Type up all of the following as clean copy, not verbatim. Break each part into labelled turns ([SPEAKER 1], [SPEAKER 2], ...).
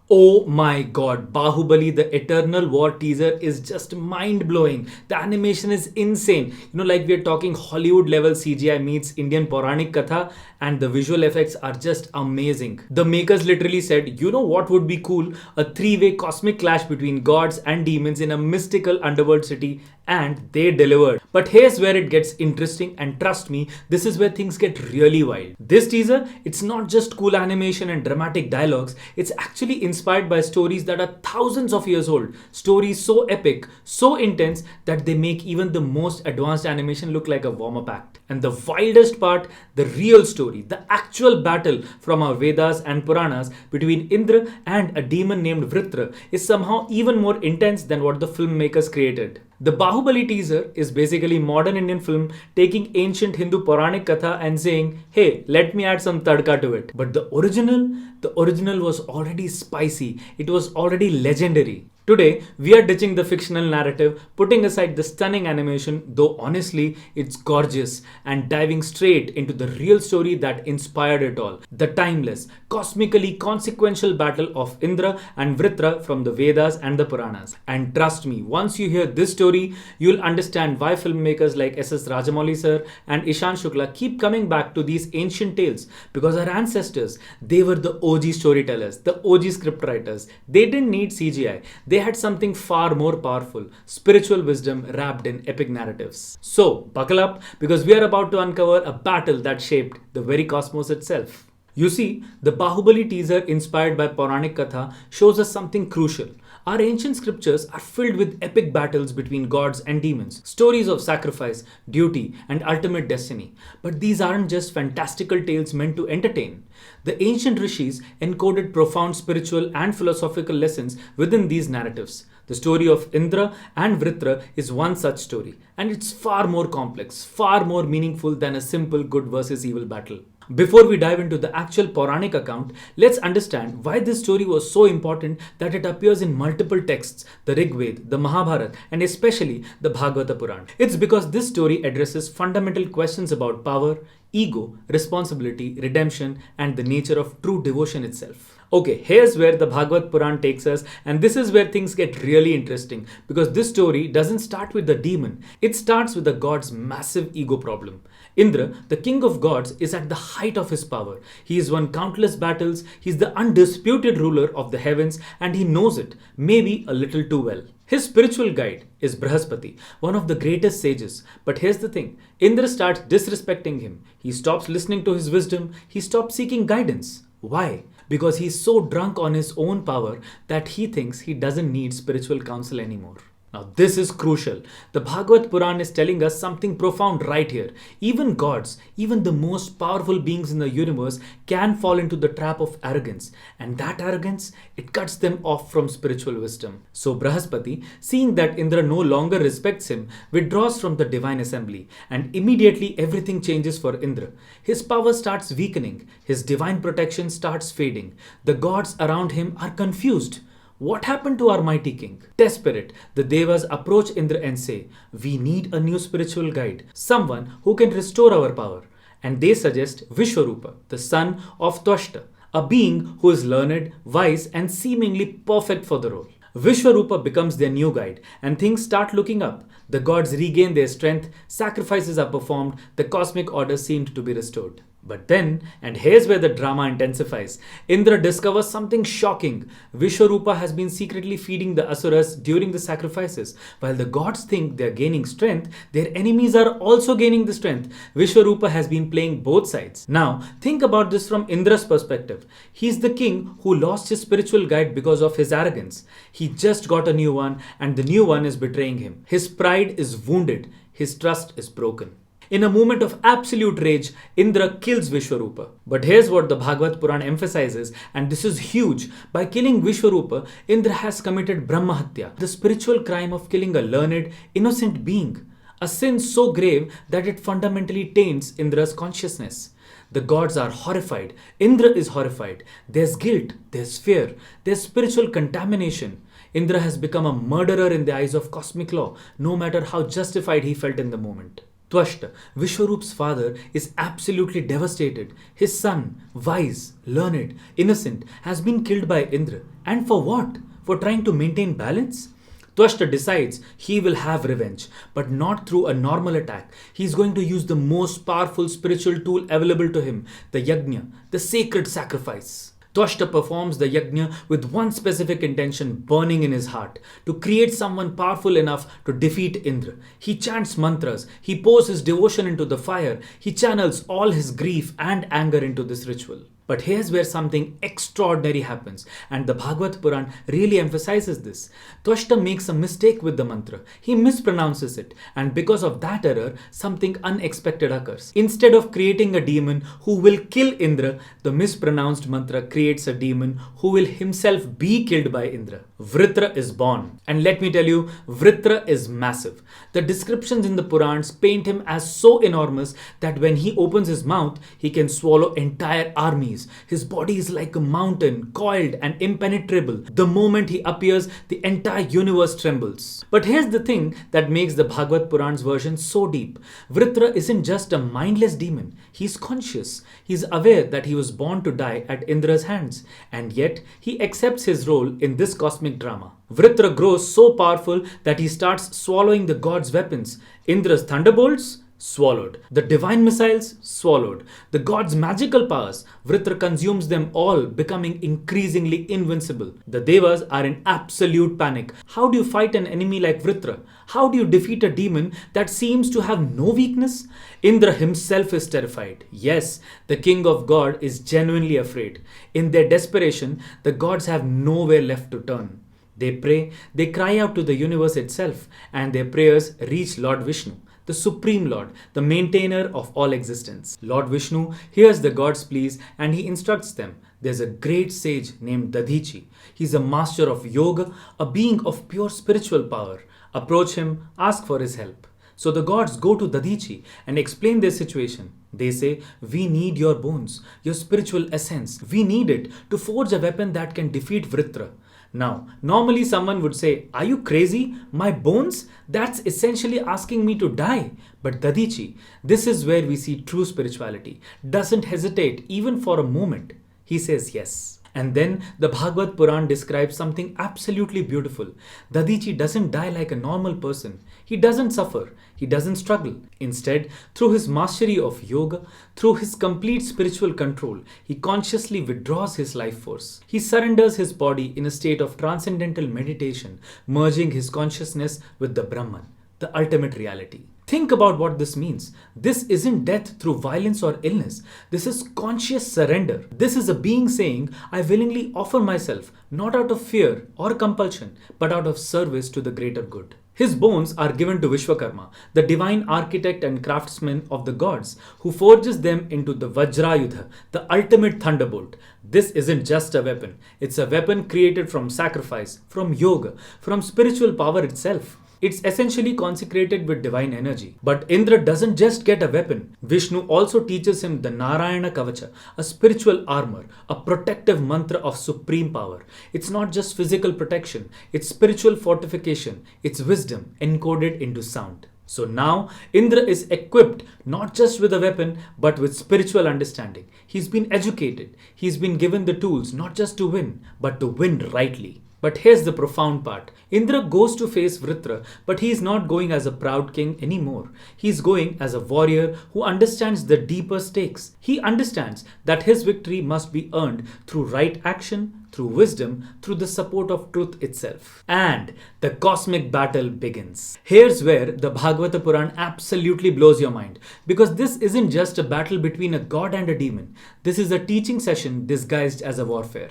[SPEAKER 1] Oh my god, Bahubali the Eternal War teaser is just mind blowing. The animation is insane. Like we're talking Hollywood level CGI meets Indian Puranic Katha, and the visual effects are just amazing. The makers literally said, you know what would be cool? A three-way cosmic clash between gods and demons in a mystical underworld city, and they delivered. But here's where it gets interesting, and trust me, this is where things get really wild. This teaser, it's not just cool animation and dramatic dialogues, it's actually inspired by stories that are thousands of years old. Stories so epic, so intense that they make even the most advanced animation look like a warm-up act. And the wildest part, the real story, the actual battle from our Vedas and Puranas between Indra and a demon named Vritra is somehow even more intense than what the filmmakers created. The Bahubali teaser is basically modern Indian film taking ancient Hindu Puranic Katha and saying, hey, let me add some tadka to it. But the original was already spicy. It was already legendary. Today, we are ditching the fictional narrative, putting aside the stunning animation, though honestly, it's gorgeous, and diving straight into the real story that inspired it all. The timeless, cosmically consequential battle of Indra and Vritra from the Vedas and the Puranas. And trust me, once you hear this story, you'll understand why filmmakers like S.S. Rajamouli sir and Ishan Shukla keep coming back to these ancient tales. Because our ancestors, they were the OG storytellers, the OG scriptwriters. They didn't need CGI. They had something far more powerful, spiritual wisdom wrapped in epic narratives. So, buckle up because we are about to uncover a battle that shaped the very cosmos itself. You see, the Bahubali teaser inspired by Puranic Katha shows us something crucial. Our ancient scriptures are filled with epic battles between gods and demons, stories of sacrifice, duty, and ultimate destiny. But these aren't just fantastical tales meant to entertain. The ancient rishis encoded profound spiritual and philosophical lessons within these narratives. The story of Indra and Vritra is one such story, and it's far more complex, far more meaningful than a simple good versus evil battle. Before we dive into the actual Puranic account, let's understand why this story was so important that it appears in multiple texts, the Rig Veda, the Mahabharata, and especially the Bhagavata Purana. It's because this story addresses fundamental questions about power, ego, responsibility, redemption, and the nature of true devotion itself. Okay, here's where the Bhagvat Purana takes us, and this is where things get really interesting because this story doesn't start with the demon, it starts with the god's massive ego problem. Indra, the king of gods, is at the height of his power. He has won countless battles, he's the undisputed ruler of the heavens, and he knows it, maybe a little too well. His spiritual guide is Brihaspati, one of the greatest sages. But here's the thing, Indra starts disrespecting him. He stops listening to his wisdom, he stops seeking guidance. Why? Because he's so drunk on his own power that he thinks he doesn't need spiritual counsel anymore. Now, this is crucial. The Bhagavad Purana is telling us something profound right here. Even gods, even the most powerful beings in the universe, can fall into the trap of arrogance. And that arrogance, it cuts them off from spiritual wisdom. So Brihaspati, seeing that Indra no longer respects him, withdraws from the divine assembly. And immediately everything changes for Indra. His power starts weakening. His divine protection starts fading. The gods around him are confused. What happened to our mighty king? Desperate, the Devas approach Indra and say, we need a new spiritual guide, someone who can restore our power. And they suggest Vishwarupa, the son of Twashta, a being who is learned, wise, and seemingly perfect for the role. Vishwarupa becomes their new guide, and things start looking up. The gods regain their strength, sacrifices are performed, the cosmic order seemed to be restored. But then, and here's where the drama intensifies, Indra discovers something shocking. Vishwarupa has been secretly feeding the Asuras during the sacrifices. While the gods think they're gaining strength, their enemies are also gaining the strength. Vishwarupa has been playing both sides. Now, think about this from Indra's perspective. He's the king who lost his spiritual guide because of his arrogance. He just got a new one, and the new one is betraying him. His pride is wounded. His trust is broken. In a moment of absolute rage, Indra kills Vishwarupa. But here's what the Bhagvat Purana emphasizes, and this is huge. By killing Vishwarupa, Indra has committed Brahmahatya, the spiritual crime of killing a learned, innocent being. A sin so grave that it fundamentally taints Indra's consciousness. The gods are horrified. Indra is horrified. There's guilt, there's fear, there's spiritual contamination. Indra has become a murderer in the eyes of cosmic law, no matter how justified he felt in the moment. Twashta, Vishwarup's father, is absolutely devastated. His son, wise, learned, innocent, has been killed by Indra. And for what? For trying to maintain balance? Twashta decides he will have revenge, but not through a normal attack. He is going to use the most powerful spiritual tool available to him, the yajna, the sacred sacrifice. Twashta performs the yajna with one specific intention burning in his heart, to create someone powerful enough to defeat Indra. He chants mantras, he pours his devotion into the fire, he channels all his grief and anger into this ritual. But here's where something extraordinary happens, and the Bhagavata Purana really emphasizes this. Twashta makes a mistake with the mantra. He mispronounces it, and because of that error, something unexpected occurs. Instead of creating a demon who will kill Indra, the mispronounced mantra creates a demon who will himself be killed by Indra. Vritra is born. And let me tell you, Vritra is massive. The descriptions in the Purans paint him as so enormous that when he opens his mouth, he can swallow entire armies. His body is like a mountain, coiled and impenetrable. The moment he appears, the entire universe trembles. But here's the thing that makes the Bhagavad Puran's version so deep. Vritra isn't just a mindless demon. He's conscious. He's aware that he was born to die at Indra's hands. And yet, he accepts his role in this cosmic drama. Vritra grows so powerful that he starts swallowing the gods' weapons. Indra's thunderbolts? Swallowed. The divine missiles? Swallowed. The gods' magical powers? Vritra consumes them all, becoming increasingly invincible. The Devas are in absolute panic. How do you fight an enemy like Vritra? How do you defeat a demon that seems to have no weakness? Indra himself is terrified. Yes, the king of God is genuinely afraid. In their desperation, the gods have nowhere left to turn. They pray, they cry out to the universe itself, and their prayers reach Lord Vishnu, the Supreme Lord, the maintainer of all existence. Lord Vishnu hears the gods' pleas and he instructs them. There's a great sage named Dadhichi. He's a master of yoga, a being of pure spiritual power. Approach him, ask for his help. So the gods go to Dadhichi and explain their situation. They say, we need your bones, your spiritual essence. We need it to forge a weapon that can defeat Vritra. Now, normally someone would say, are you crazy? My bones? That's essentially asking me to die. But Dadhichi, this is where we see true spirituality, doesn't hesitate even for a moment. He says yes. And then the Bhagavad Purana describes something absolutely beautiful. Dadhichi doesn't die like a normal person. He doesn't suffer. He doesn't struggle. Instead, through his mastery of yoga, through his complete spiritual control, he consciously withdraws his life force. He surrenders his body in a state of transcendental meditation, merging his consciousness with the Brahman, the ultimate reality. Think about what this means. This isn't death through violence or illness. This is conscious surrender. This is a being saying, I willingly offer myself, not out of fear or compulsion, but out of service to the greater good. His bones are given to Vishwakarma, the divine architect and craftsman of the gods, who forges them into the Vajrayudha, the ultimate thunderbolt. This isn't just a weapon. It's a weapon created from sacrifice, from yoga, from spiritual power itself. It's essentially consecrated with divine energy. But Indra doesn't just get a weapon. Vishnu also teaches him the Narayana Kavacha, a spiritual armor, a protective mantra of supreme power. It's not just physical protection, it's spiritual fortification, it's wisdom encoded into sound. So now Indra is equipped not just with a weapon but with spiritual understanding. He's been educated. He's been given the tools not just to win but to win rightly. But here's the profound part. Indra goes to face Vritra, but he is not going as a proud king anymore. He is going as a warrior who understands the deeper stakes. He understands that his victory must be earned through right action, through wisdom, through the support of truth itself. And the cosmic battle begins. Here's where the Bhagavata Purana absolutely blows your mind. Because this isn't just a battle between a god and a demon. This is a teaching session disguised as a warfare.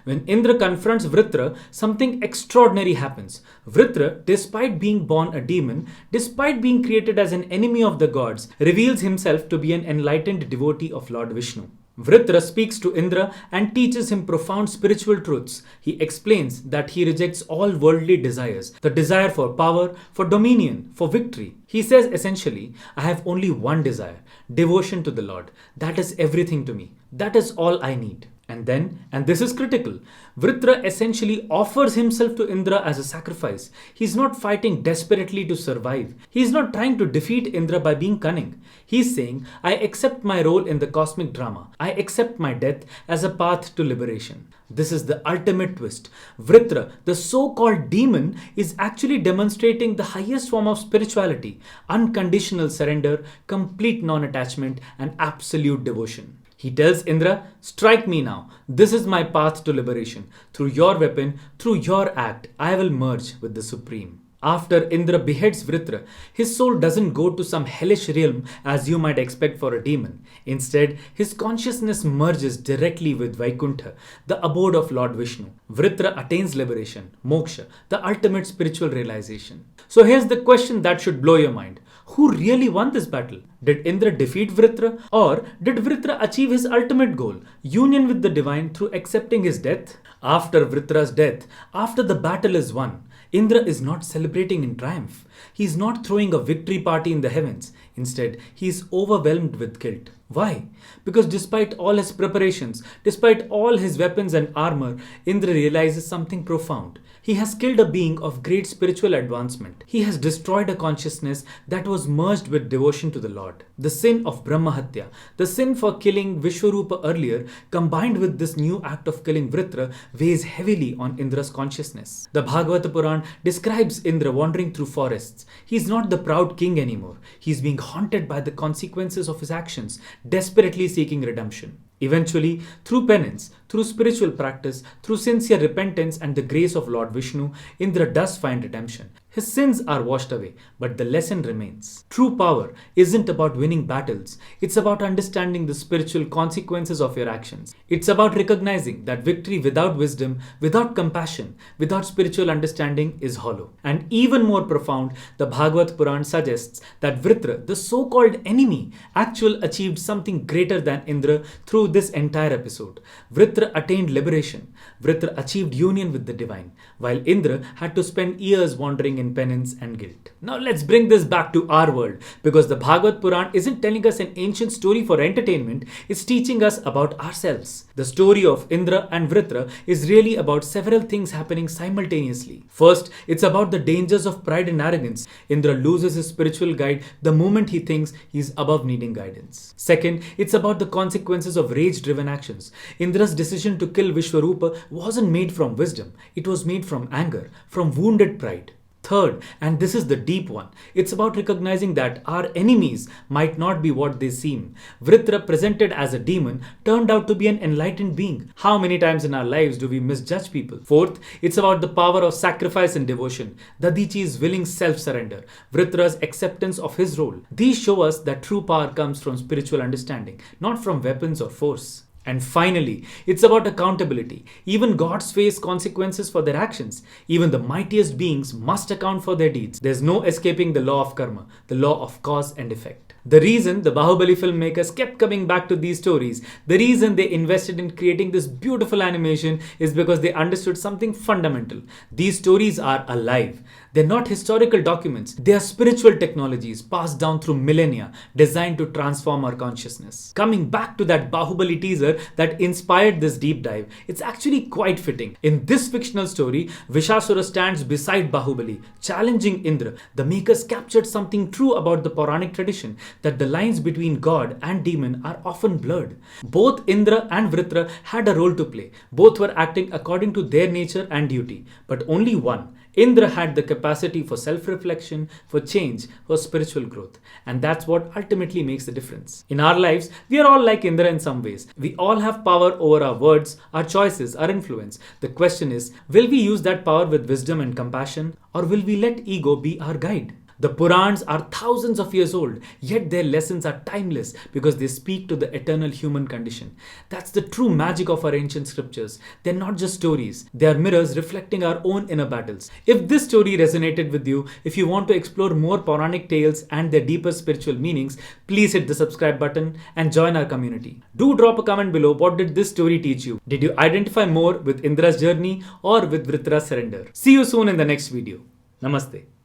[SPEAKER 1] When Indra confronts Vritra, something extraordinary happens. Vritra, despite being born a demon, despite being created as an enemy of the gods, reveals himself to be an enlightened devotee of Lord Vishnu. Vritra speaks to Indra and teaches him profound spiritual truths. He explains that he rejects all worldly desires, the desire for power, for dominion, for victory. He says essentially, I have only one desire, devotion to the Lord. That is everything to me. That is all I need. And then, and this is critical, Vritra essentially offers himself to Indra as a sacrifice. He's not fighting desperately to survive. He's not trying to defeat Indra by being cunning. He's saying, I accept my role in the cosmic drama. I accept my death as a path to liberation. This is the ultimate twist. Vritra, the so-called demon, is actually demonstrating the highest form of spirituality, unconditional surrender, complete non-attachment, and absolute devotion. He tells Indra, strike me now. This is my path to liberation. Through your weapon, through your act, I will merge with the Supreme. After Indra beheads Vritra, his soul doesn't go to some hellish realm as you might expect for a demon. Instead, his consciousness merges directly with Vaikuntha, the abode of Lord Vishnu. Vritra attains liberation, moksha, the ultimate spiritual realization. So here's the question that should blow your mind. Who really won this battle? Did Indra defeat Vritra? Or did Vritra achieve his ultimate goal, union with the divine through accepting his death? After Vritra's death, after the battle is won, Indra is not celebrating in triumph. He is not throwing a victory party in the heavens. Instead, he is overwhelmed with guilt. Why? Because despite all his preparations, despite all his weapons and armor, Indra realizes something profound. He has killed a being of great spiritual advancement. He has destroyed a consciousness that was merged with devotion to the Lord. The sin of Brahmahatya, the sin for killing Vishwarupa earlier, combined with this new act of killing Vritra, weighs heavily on Indra's consciousness. The Bhagavata Purana describes Indra wandering through forests. He is not the proud king anymore. He is being haunted by the consequences of his actions, desperately seeking redemption. Eventually, through penance, through spiritual practice, through sincere repentance and the grace of Lord Vishnu, Indra does find redemption. His sins are washed away, but the lesson remains. True power isn't about winning battles. It's about understanding the spiritual consequences of your actions. It's about recognizing that victory without wisdom, without compassion, without spiritual understanding is hollow. And even more profound, the Bhagvat Purana suggests that Vritra, the so-called enemy, actually achieved something greater than Indra through this entire episode. Vritra attained liberation. Vritra achieved union with the divine, while Indra had to spend years wandering in penance and guilt. Now let's bring this back to our world, because the Bhagavad Purana isn't telling us an ancient story for entertainment, it's teaching us about ourselves. The story of Indra and Vritra is really about several things happening simultaneously. First, it's about the dangers of pride and arrogance. Indra loses his spiritual guide the moment he thinks he's above needing guidance. Second, it's about the consequences of rage-driven actions. Indra's decision to kill Vishwarupa wasn't made from wisdom, it was made from anger, from wounded pride. Third, and this is the deep one, it's about recognizing that our enemies might not be what they seem. Vritra, presented as a demon, turned out to be an enlightened being. How many times in our lives do we misjudge people? Fourth, it's about the power of sacrifice and devotion. Dadhichi's willing self-surrender. Vritra's acceptance of his role. These show us that true power comes from spiritual understanding, not from weapons or force. And finally, it's about accountability. Even gods face consequences for their actions. Even the mightiest beings must account for their deeds. There's no escaping the law of karma, the law of cause and effect. The reason the Bahubali filmmakers kept coming back to these stories, the reason they invested in creating this beautiful animation is because they understood something fundamental. These stories are alive. They're not historical documents. They are spiritual technologies passed down through millennia, designed to transform our consciousness. Coming back to that Bahubali teaser that inspired this deep dive, it's actually quite fitting. In this fictional story, Vishasura stands beside Bahubali, challenging Indra. The makers captured something true about the Puranic tradition, that the lines between God and demon are often blurred. Both Indra and Vritra had a role to play. Both were acting according to their nature and duty, but only one, Indra, had the capacity for self-reflection, for change, for spiritual growth. And that's what ultimately makes the difference. In our lives, we are all like Indra in some ways. We all have power over our words, our choices, our influence. The question is, will we use that power with wisdom and compassion, or will we let ego be our guide? The Purans are thousands of years old, yet their lessons are timeless because they speak to the eternal human condition. That's the true magic of our ancient scriptures. They're not just stories, they are mirrors reflecting our own inner battles. If this story resonated with you, if you want to explore more Puranic tales and their deeper spiritual meanings, please hit the subscribe button and join our community. Do drop a comment below. What did this story teach you? Did you identify more with Indra's journey or with Vritra's surrender? See you soon in the next video. Namaste.